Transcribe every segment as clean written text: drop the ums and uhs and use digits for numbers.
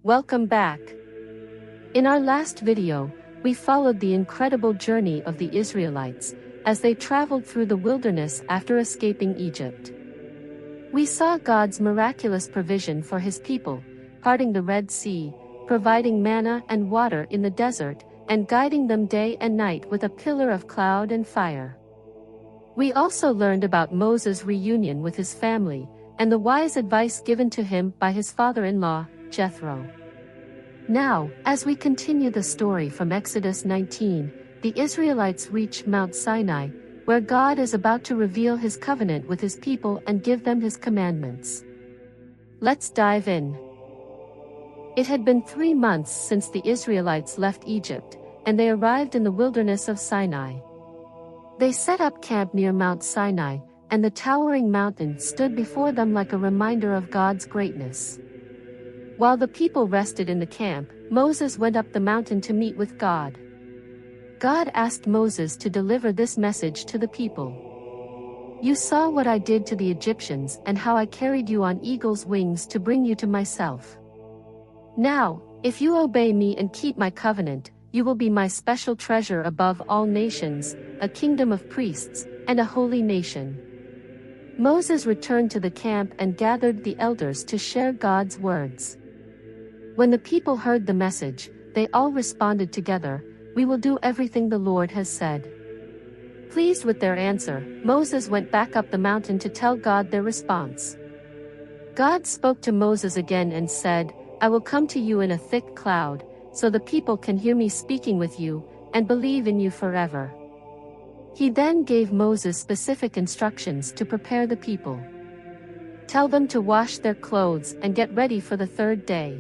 Welcome back. In our last video, we followed the incredible journey of the Israelites as they traveled through the wilderness after escaping Egypt. We saw God's miraculous provision for his people, parting the Red Sea, providing manna and water in the desert, and guiding them day and night with a pillar of cloud and fire. We also learned about Moses' reunion with his family, and the wise advice given to him by his father-in-law, Jethro. Now, as we continue the story from Exodus 19, the Israelites reach Mount Sinai, where God is about to reveal his covenant with his people and give them his commandments. Let's dive in. It had been 3 months since the Israelites left Egypt, and they arrived in the wilderness of Sinai. They set up camp near Mount Sinai, and the towering mountain stood before them like a reminder of God's greatness. While the people rested in the camp, Moses went up the mountain to meet with God. God asked Moses to deliver this message to the people. "You saw what I did to the Egyptians and how I carried you on eagle's wings to bring you to myself. Now, if you obey me and keep my covenant, you will be my special treasure above all nations, a kingdom of priests, and a holy nation." Moses returned to the camp and gathered the elders to share God's words. When the people heard the message, they all responded together, "We will do everything the Lord has said." Pleased with their answer, Moses went back up the mountain to tell God their response. God spoke to Moses again and said, "I will come to you in a thick cloud, so the people can hear me speaking with you, and believe in you forever." He then gave Moses specific instructions to prepare the people. "Tell them to wash their clothes and get ready for the third day.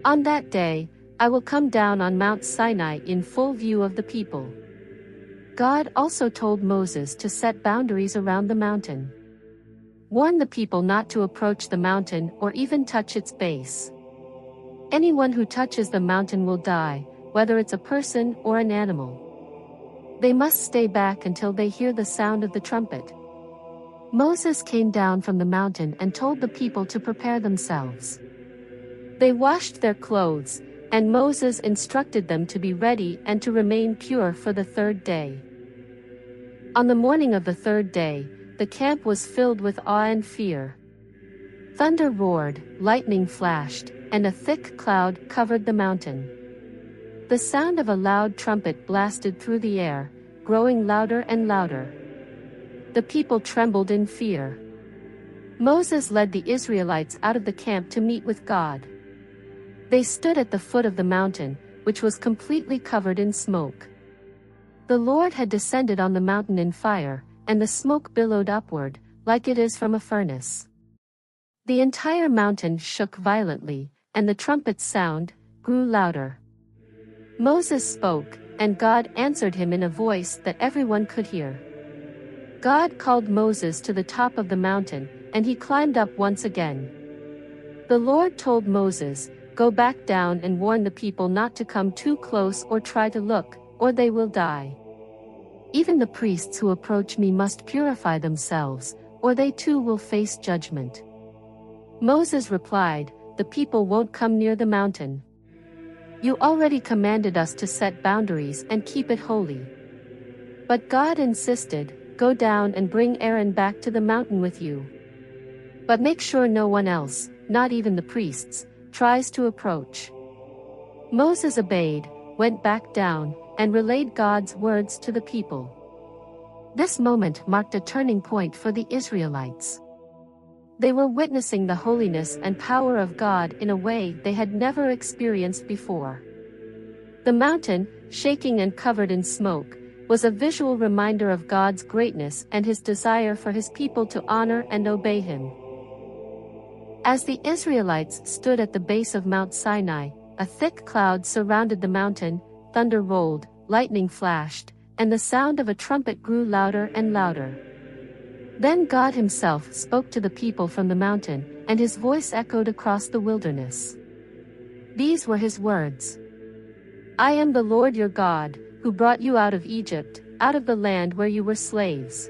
On that day, I will come down on Mount Sinai in full view of the people." God also told Moses to set boundaries around the mountain. Warn the people not to approach the mountain or even touch its base. Anyone who touches the mountain will die, whether it's a person or an animal. They must stay back until they hear the sound of the trumpet. Moses came down from the mountain and told the people to prepare themselves. They washed their clothes, and Moses instructed them to be ready and to remain pure for the third day. On the morning of the third day, the camp was filled with awe and fear. Thunder roared, lightning flashed, and a thick cloud covered the mountain. The sound of a loud trumpet blasted through the air, growing louder and louder. The people trembled in fear. Moses led the Israelites out of the camp to meet with God. They stood at the foot of the mountain, which was completely covered in smoke. The Lord had descended on the mountain in fire, and the smoke billowed upward, like it is from a furnace. The entire mountain shook violently, and the trumpet's sound grew louder. Moses spoke, and God answered him in a voice that everyone could hear. God called Moses to the top of the mountain, and he climbed up once again. The Lord told Moses, "Go back down and warn the people not to come too close or try to look, or they will die. Even the priests who approach me must purify themselves, or they too will face judgment." Moses replied, "The people won't come near the mountain. You already commanded us to set boundaries and keep it holy." But God insisted, "Go down and bring Aaron back to the mountain with you. But make sure no one else, not even the priests, tries to approach." Moses obeyed, went back down, and relayed God's words to the people. This moment marked a turning point for the Israelites. They were witnessing the holiness and power of God in a way they had never experienced before. The mountain, shaking and covered in smoke, was a visual reminder of God's greatness and his desire for his people to honor and obey him. As the Israelites stood at the base of Mount Sinai, a thick cloud surrounded the mountain, thunder rolled, lightning flashed, and the sound of a trumpet grew louder and louder. Then God himself spoke to the people from the mountain, and his voice echoed across the wilderness. These were his words. "I am the Lord your God, who brought you out of Egypt, out of the land where you were slaves.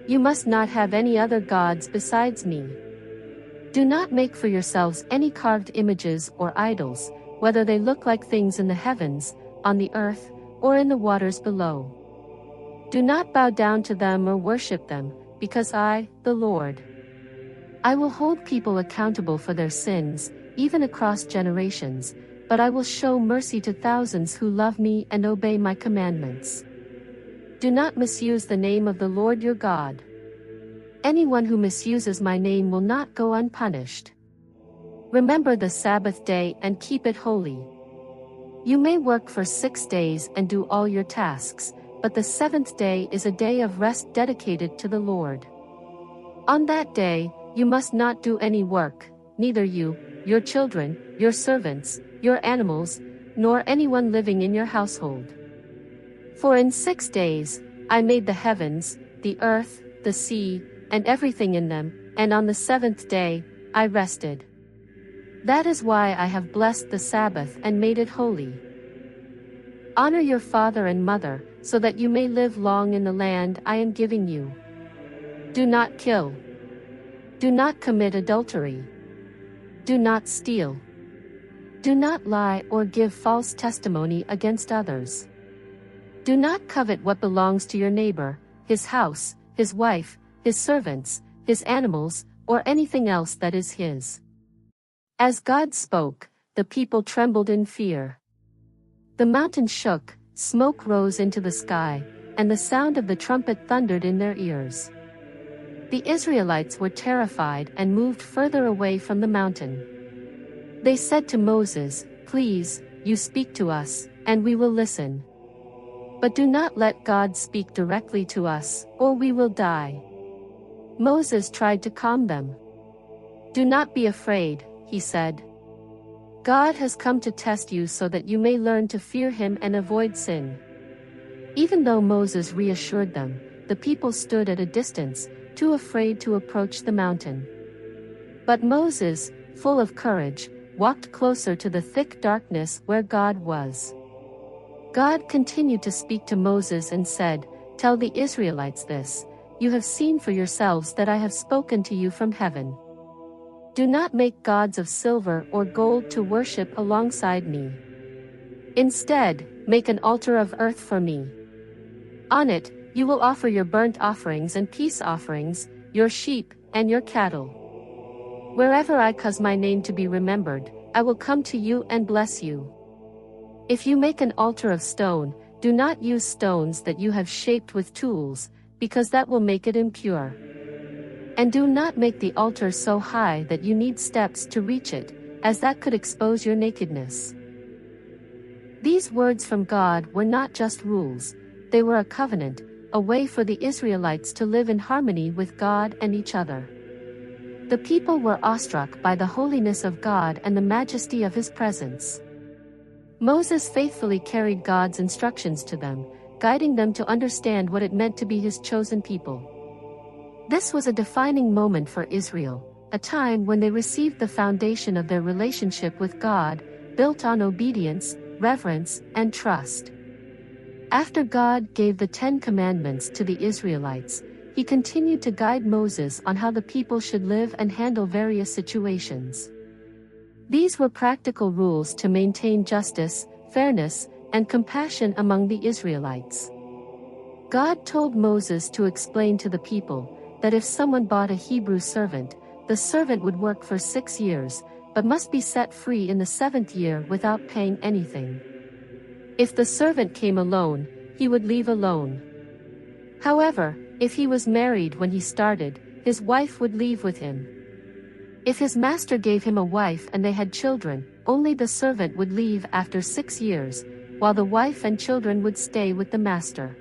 You must not have any other gods besides me. Do not make for yourselves any carved images or idols, whether they look like things in the heavens, on the earth, or in the waters below. Do not bow down to them or worship them, because I, the Lord, I will hold people accountable for their sins, even across generations, but I will show mercy to thousands who love me and obey my commandments. Do not misuse the name of the Lord your God. Anyone who misuses my name will not go unpunished. Remember the Sabbath day and keep it holy. You may work for 6 days and do all your tasks, but the seventh day is a day of rest dedicated to the Lord. On that day, you must not do any work, neither you, your children, your servants, your animals, nor anyone living in your household. For in 6 days, I made the heavens, the earth, the sea, and everything in them, and on the seventh day, I rested. That is why I have blessed the Sabbath and made it holy. Honor your father and mother, so that you may live long in the land I am giving you. Do not kill. Do not commit adultery. Do not steal. Do not lie or give false testimony against others. Do not covet what belongs to your neighbor, his house, his wife, his servants, his animals, or anything else that is his. As God spoke, the people trembled in fear. The mountain shook, smoke rose into the sky, and the sound of the trumpet thundered in their ears. The Israelites were terrified and moved further away from the mountain. They said to Moses, "Please, you speak to us, and we will listen. But do not let God speak directly to us, or we will die." Moses tried to calm them. "Do not be afraid," he said. "God has come to test you so that you may learn to fear him and avoid sin." Even though Moses reassured them, the people stood at a distance, too afraid to approach the mountain. But Moses, full of courage, walked closer to the thick darkness where God was. God continued to speak to Moses and said, "Tell the Israelites this: you have seen for yourselves that I have spoken to you from heaven. Do not make gods of silver or gold to worship alongside me. Instead, make an altar of earth for me. On it, you will offer your burnt offerings and peace offerings, your sheep, and your cattle. Wherever I cause my name to be remembered, I will come to you and bless you. If you make an altar of stone, do not use stones that you have shaped with tools, because that will make it impure. And do not make the altar so high that you need steps to reach it, as that could expose your nakedness." These words from God were not just rules, they were a covenant, a way for the Israelites to live in harmony with God and each other. The people were awestruck by the holiness of God and the majesty of his presence. Moses faithfully carried God's instructions to them, guiding them to understand what it meant to be his chosen people. This was a defining moment for Israel, a time when they received the foundation of their relationship with God, built on obedience, reverence, and trust. After God gave the 10 Commandments to the Israelites, he continued to guide Moses on how the people should live and handle various situations. These were practical rules to maintain justice, fairness, and compassion among the Israelites. God told Moses to explain to the people that if someone bought a Hebrew servant, the servant would work for 6 years, but must be set free in the 7th year without paying anything. If the servant came alone, he would leave alone. However, if he was married when he started, his wife would leave with him. If his master gave him a wife and they had children, only the servant would leave after 6 years, while the wife and children would stay with the master.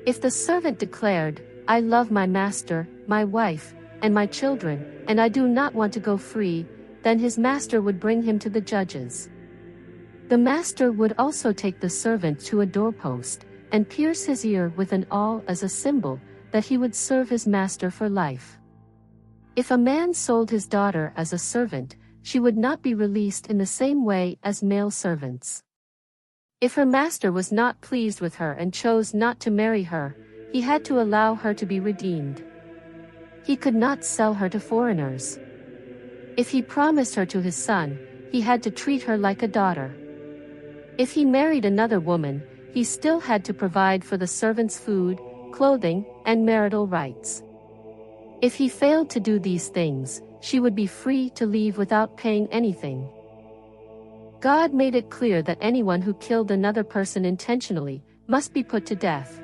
If the servant declared, "I love my master, my wife, and my children, and I do not want to go free," then his master would bring him to the judges. The master would also take the servant to a doorpost, and pierce his ear with an awl as a symbol that he would serve his master for life. If a man sold his daughter as a servant, she would not be released in the same way as male servants. If her master was not pleased with her and chose not to marry her, he had to allow her to be redeemed. He could not sell her to foreigners. If he promised her to his son, he had to treat her like a daughter. If he married another woman, he still had to provide for the servant's food, clothing, and marital rights. If he failed to do these things, she would be free to leave without paying anything. God made it clear that anyone who killed another person intentionally must be put to death.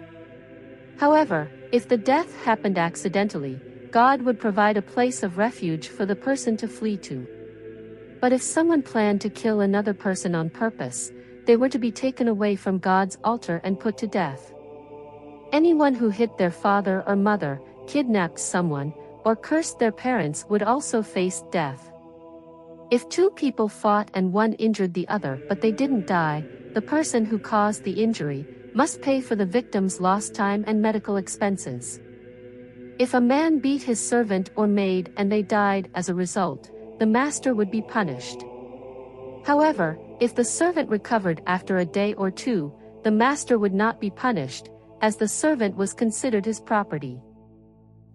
However, if the death happened accidentally, God would provide a place of refuge for the person to flee to. But if someone planned to kill another person on purpose, they were to be taken away from God's altar and put to death. Anyone who hit their father or mother, kidnapped someone, or cursed their parents would also face death. If two people fought and one injured the other but they didn't die, the person who caused the injury must pay for the victim's lost time and medical expenses. If a man beat his servant or maid and they died as a result, the master would be punished. However, if the servant recovered after a day or two, the master would not be punished, as the servant was considered his property.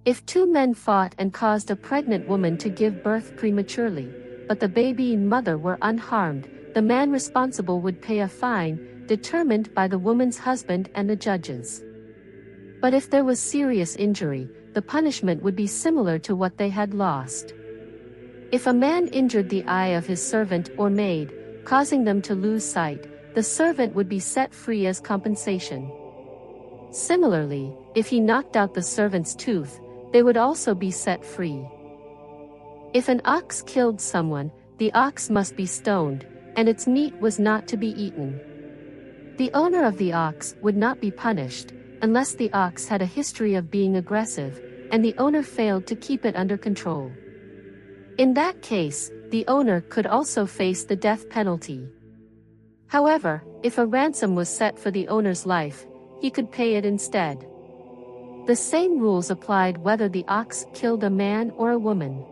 If two men fought and caused a pregnant woman to give birth prematurely, but the baby and mother were unharmed, the man responsible would pay a fine, determined by the woman's husband and the judges. But if there was serious injury, the punishment would be similar to what they had lost. If a man injured the eye of his servant or maid, causing them to lose sight, the servant would be set free as compensation. Similarly, if he knocked out the servant's tooth, they would also be set free. If an ox killed someone, the ox must be stoned, and its meat was not to be eaten. The owner of the ox would not be punished, unless the ox had a history of being aggressive, and the owner failed to keep it under control. In that case, the owner could also face the death penalty. However, if a ransom was set for the owner's life, he could pay it instead. The same rules applied whether the ox killed a man or a woman.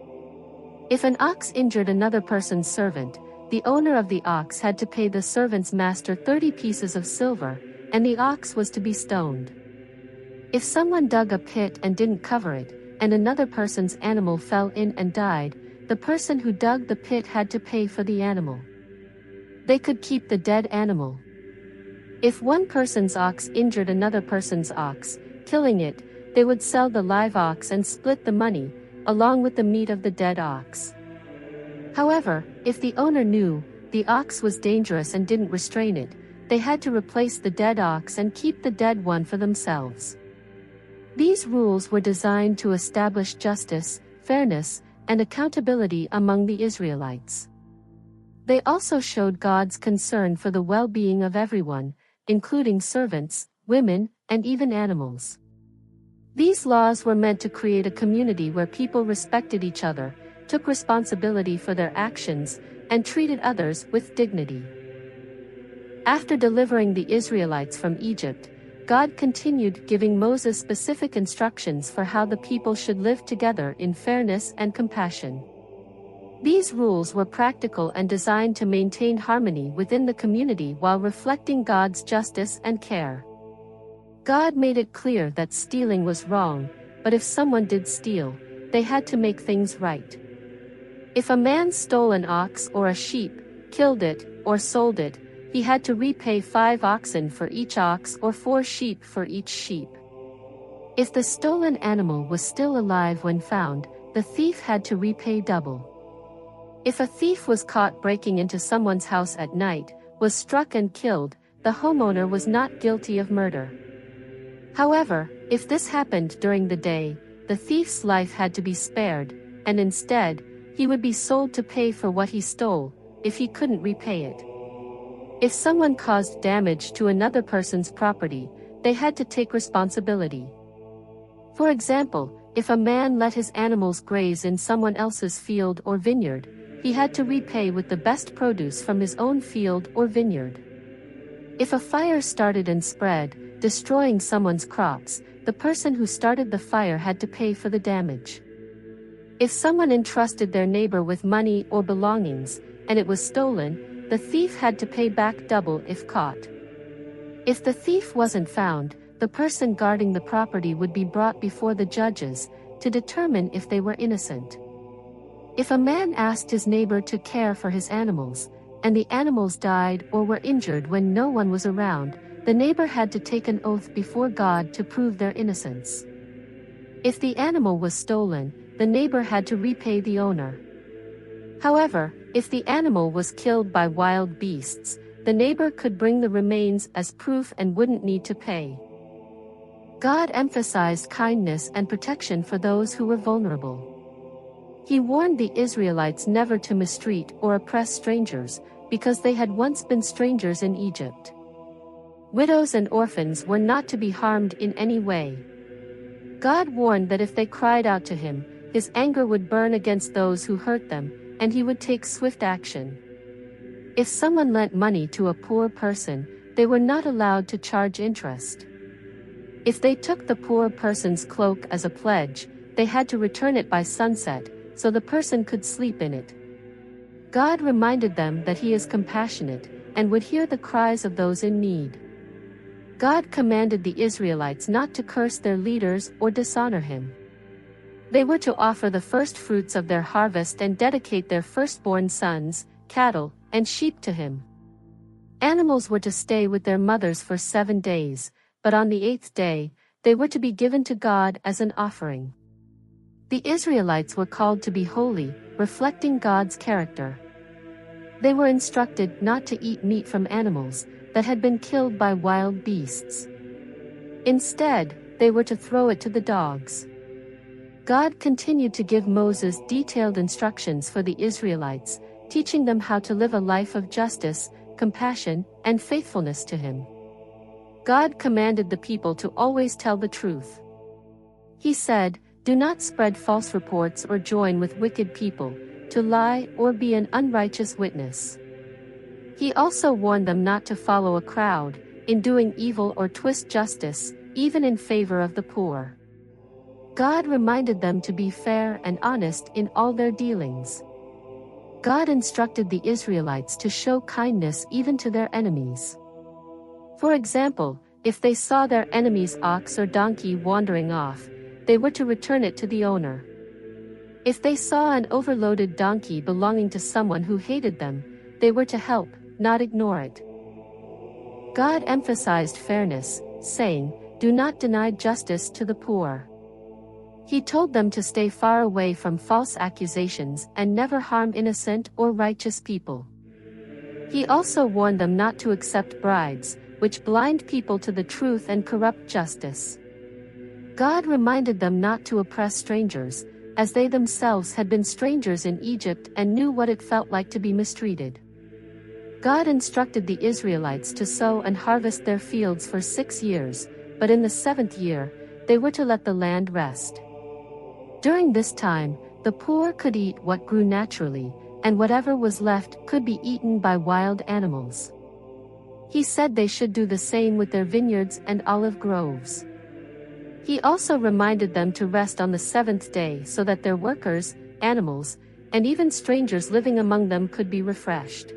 If an ox injured another person's servant, the owner of the ox had to pay the servant's master 30 pieces of silver, and the ox was to be stoned. If someone dug a pit and didn't cover it, and another person's animal fell in and died, the person who dug the pit had to pay for the animal. They could keep the dead animal. If one person's ox injured another person's ox, killing it, they would sell the live ox and split the money, along with the meat of the dead ox. However, if the owner knew the ox was dangerous and didn't restrain it, they had to replace the dead ox and keep the dead one for themselves. These rules were designed to establish justice, fairness, and accountability among the Israelites. They also showed God's concern for the well-being of everyone, including servants, women, and even animals. These laws were meant to create a community where people respected each other, took responsibility for their actions, and treated others with dignity. After delivering the Israelites from Egypt, God continued giving Moses specific instructions for how the people should live together in fairness and compassion. These rules were practical and designed to maintain harmony within the community while reflecting God's justice and care. God made it clear that stealing was wrong, but if someone did steal, they had to make things right. If a man stole an ox or a sheep, killed it, or sold it, he had to repay 5 oxen for each ox or 4 sheep for each sheep. If the stolen animal was still alive when found, the thief had to repay double. If a thief was caught breaking into someone's house at night, was struck and killed, the homeowner was not guilty of murder. However, if this happened during the day, the thief's life had to be spared, and instead, he would be sold to pay for what he stole, if he couldn't repay it. If someone caused damage to another person's property, they had to take responsibility. For example, if a man let his animals graze in someone else's field or vineyard, he had to repay with the best produce from his own field or vineyard. If a fire started and spread, destroying someone's crops, the person who started the fire had to pay for the damage. If someone entrusted their neighbor with money or belongings, and it was stolen, the thief had to pay back double if caught. If the thief wasn't found, the person guarding the property would be brought before the judges to determine if they were innocent. If a man asked his neighbor to care for his animals, and the animals died or were injured when no one was around, the neighbor had to take an oath before God to prove their innocence. If the animal was stolen, the neighbor had to repay the owner. However, if the animal was killed by wild beasts, the neighbor could bring the remains as proof and wouldn't need to pay. God emphasized kindness and protection for those who were vulnerable. He warned the Israelites never to mistreat or oppress strangers, because they had once been strangers in Egypt. Widows and orphans were not to be harmed in any way. God warned that if they cried out to him, his anger would burn against those who hurt them, and he would take swift action. If someone lent money to a poor person, they were not allowed to charge interest. If they took the poor person's cloak as a pledge, they had to return it by sunset, so the person could sleep in it. God reminded them that he is compassionate, and would hear the cries of those in need. God commanded the Israelites not to curse their leaders or dishonor him. They were to offer the first fruits of their harvest and dedicate their firstborn sons, cattle, and sheep to him. Animals were to stay with their mothers for 7 days, but on the 8th day, they were to be given to God as an offering. The Israelites were called to be holy, reflecting God's character. They were instructed not to eat meat from animals that had been killed by wild beasts. Instead, they were to throw it to the dogs. God continued to give Moses detailed instructions for the Israelites, teaching them how to live a life of justice, compassion, and faithfulness to him. God commanded the people to always tell the truth. He said, "Do not spread false reports or join with wicked people, to lie or be an unrighteous witness." He also warned them not to follow a crowd in doing evil or twist justice, even in favor of the poor. God reminded them to be fair and honest in all their dealings. God instructed the Israelites to show kindness even to their enemies. For example, if they saw their enemy's ox or donkey wandering off, they were to return it to the owner. If they saw an overloaded donkey belonging to someone who hated them, they were to help, not ignore it. God emphasized fairness, saying, "Do not deny justice to the poor." He told them to stay far away from false accusations and never harm innocent or righteous people. He also warned them not to accept bribes, which blind people to the truth and corrupt justice. God reminded them not to oppress strangers, as they themselves had been strangers in Egypt and knew what it felt like to be mistreated. God instructed the Israelites to sow and harvest their fields for 6 years, but in the 7th year, they were to let the land rest. During this time, the poor could eat what grew naturally, and whatever was left could be eaten by wild animals. He said they should do the same with their vineyards and olive groves. He also reminded them to rest on the 7th day so that their workers, animals, and even strangers living among them could be refreshed.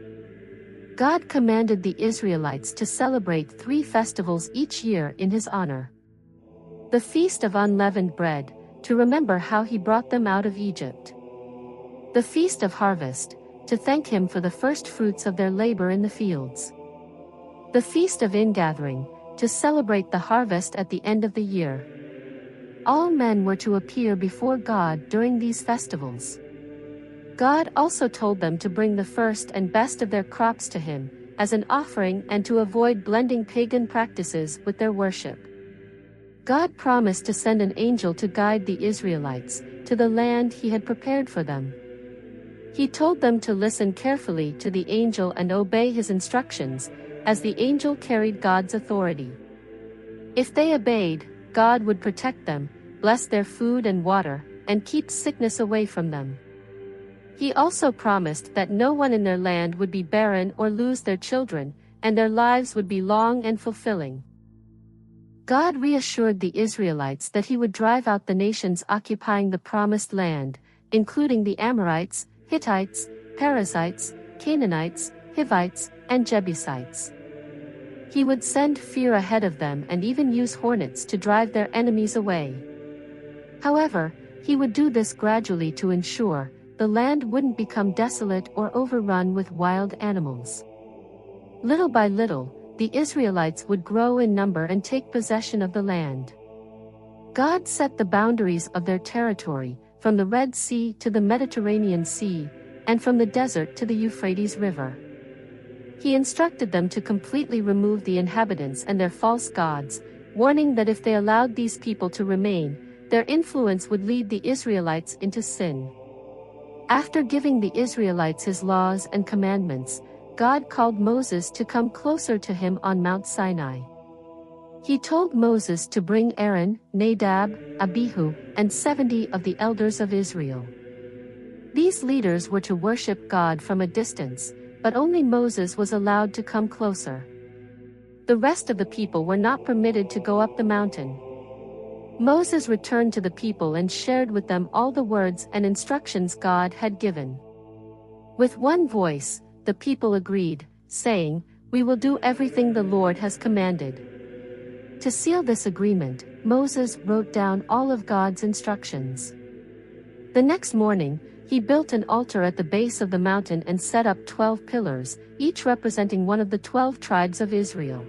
God commanded the Israelites to celebrate 3 festivals each year in his honor. The Feast of Unleavened Bread, to remember how he brought them out of Egypt. The Feast of Harvest, to thank him for the first fruits of their labor in the fields. The Feast of Ingathering, to celebrate the harvest at the end of the year. All men were to appear before God during these festivals. God also told them to bring the first and best of their crops to him, as an offering, and to avoid blending pagan practices with their worship. God promised to send an angel to guide the Israelites to the land he had prepared for them. He told them to listen carefully to the angel and obey his instructions, as the angel carried God's authority. If they obeyed, God would protect them, bless their food and water, and keep sickness away from them. He also promised that no one in their land would be barren or lose their children, and their lives would be long and fulfilling. God reassured the Israelites that he would drive out the nations occupying the promised land, including the Amorites, Hittites, Perizzites, Canaanites, Hivites, and Jebusites. He would send fear ahead of them and even use hornets to drive their enemies away. However, he would do this gradually to ensure the land wouldn't become desolate or overrun with wild animals. Little by little, the Israelites would grow in number and take possession of the land. God set the boundaries of their territory, from the Red Sea to the Mediterranean Sea, and from the desert to the Euphrates River. He instructed them to completely remove the inhabitants and their false gods, warning that if they allowed these people to remain, their influence would lead the Israelites into sin. After giving the Israelites his laws and commandments, God called Moses to come closer to him on Mount Sinai. He told Moses to bring Aaron, Nadab, Abihu, and 70 of the elders of Israel. These leaders were to worship God from a distance, but only Moses was allowed to come closer. The rest of the people were not permitted to go up the mountain. Moses returned to the people and shared with them all the words and instructions God had given. With one voice, the people agreed, saying, "We will do everything the Lord has commanded." To seal this agreement, Moses wrote down all of God's instructions. The next morning, he built an altar at the base of the mountain and set up 12 pillars, each representing one of the 12 tribes of Israel.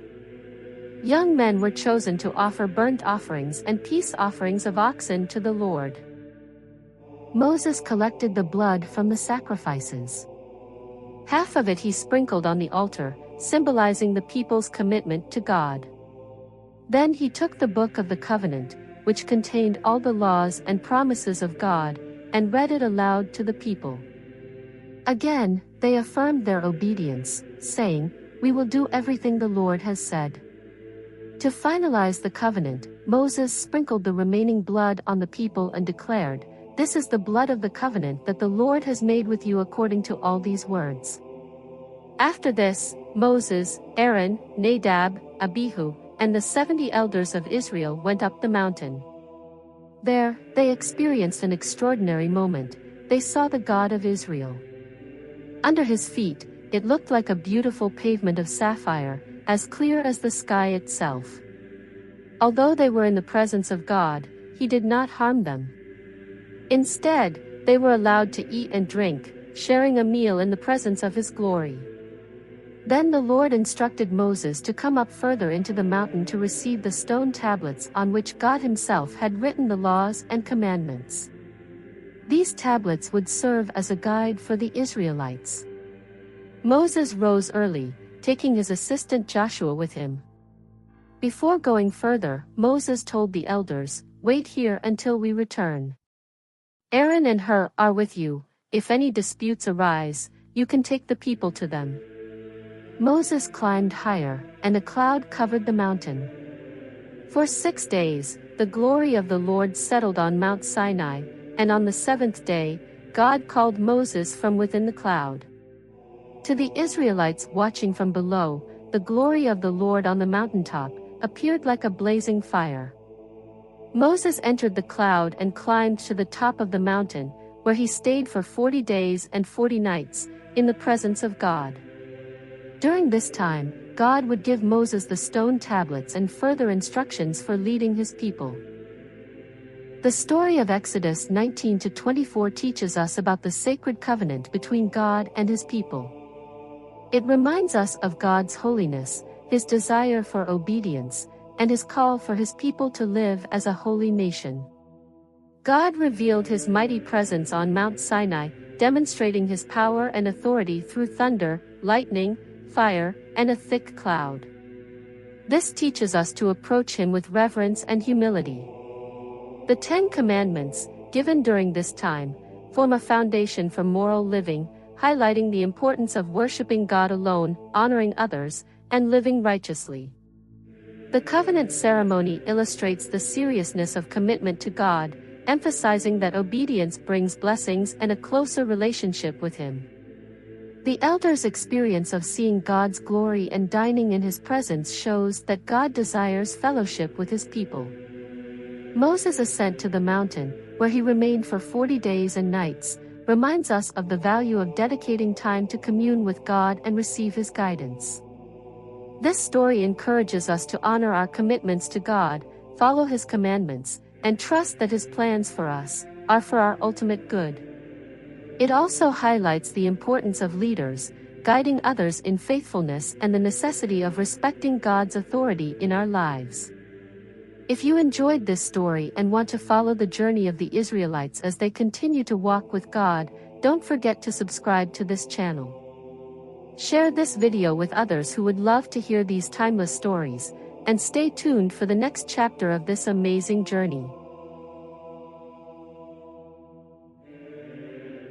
Young men were chosen to offer burnt offerings and peace offerings of oxen to the Lord. Moses collected the blood from the sacrifices. Half of it he sprinkled on the altar, symbolizing the people's commitment to God. Then he took the book of the covenant, which contained all the laws and promises of God, and read it aloud to the people. Again, they affirmed their obedience, saying, "We will do everything the Lord has said." To finalize the covenant, Moses sprinkled the remaining blood on the people and declared, "This is the blood of the covenant that the Lord has made with you according to all these words." After this, Moses, Aaron, Nadab, Abihu, and the 70 elders of Israel went up the mountain. There, they experienced an extraordinary moment. They saw the God of Israel. Under his feet, it looked like a beautiful pavement of sapphire, as clear as the sky itself. Although they were in the presence of God, he did not harm them. Instead, they were allowed to eat and drink, sharing a meal in the presence of his glory. Then the Lord instructed Moses to come up further into the mountain to receive the stone tablets on which God himself had written the laws and commandments. These tablets would serve as a guide for the Israelites. Moses rose early, taking his assistant Joshua with him. Before going further, Moses told the elders, "Wait here until we return. Aaron and Hur are with you. If any disputes arise, you can take the people to them." Moses climbed higher, and a cloud covered the mountain. For 6 days, the glory of the Lord settled on Mount Sinai, and on the 7th day, God called Moses from within the cloud. To the Israelites watching from below, the glory of the Lord on the mountaintop appeared like a blazing fire. Moses entered the cloud and climbed to the top of the mountain, where he stayed for 40 days and 40 nights, in the presence of God. During this time, God would give Moses the stone tablets and further instructions for leading his people. The story of Exodus 19-24 teaches us about the sacred covenant between God and his people. It reminds us of God's holiness, his desire for obedience, and his call for his people to live as a holy nation. God revealed his mighty presence on Mount Sinai, demonstrating his power and authority through thunder, lightning, fire, and a thick cloud. This teaches us to approach him with reverence and humility. The 10 Commandments, given during this time, form a foundation for moral living, highlighting the importance of worshiping God alone, honoring others, and living righteously. The covenant ceremony illustrates the seriousness of commitment to God, emphasizing that obedience brings blessings and a closer relationship with him. The elders' experience of seeing God's glory and dining in his presence shows that God desires fellowship with his people. Moses' ascent to the mountain, where he remained for 40 days and nights, reminds us of the value of dedicating time to commune with God and receive his guidance. This story encourages us to honor our commitments to God, follow his commandments, and trust that his plans for us are for our ultimate good. It also highlights the importance of leaders, guiding others in faithfulness and the necessity of respecting God's authority in our lives. If you enjoyed this story and want to follow the journey of the Israelites as they continue to walk with God, don't forget to subscribe to this channel. Share this video with others who would love to hear these timeless stories, and stay tuned for the next chapter of this amazing journey.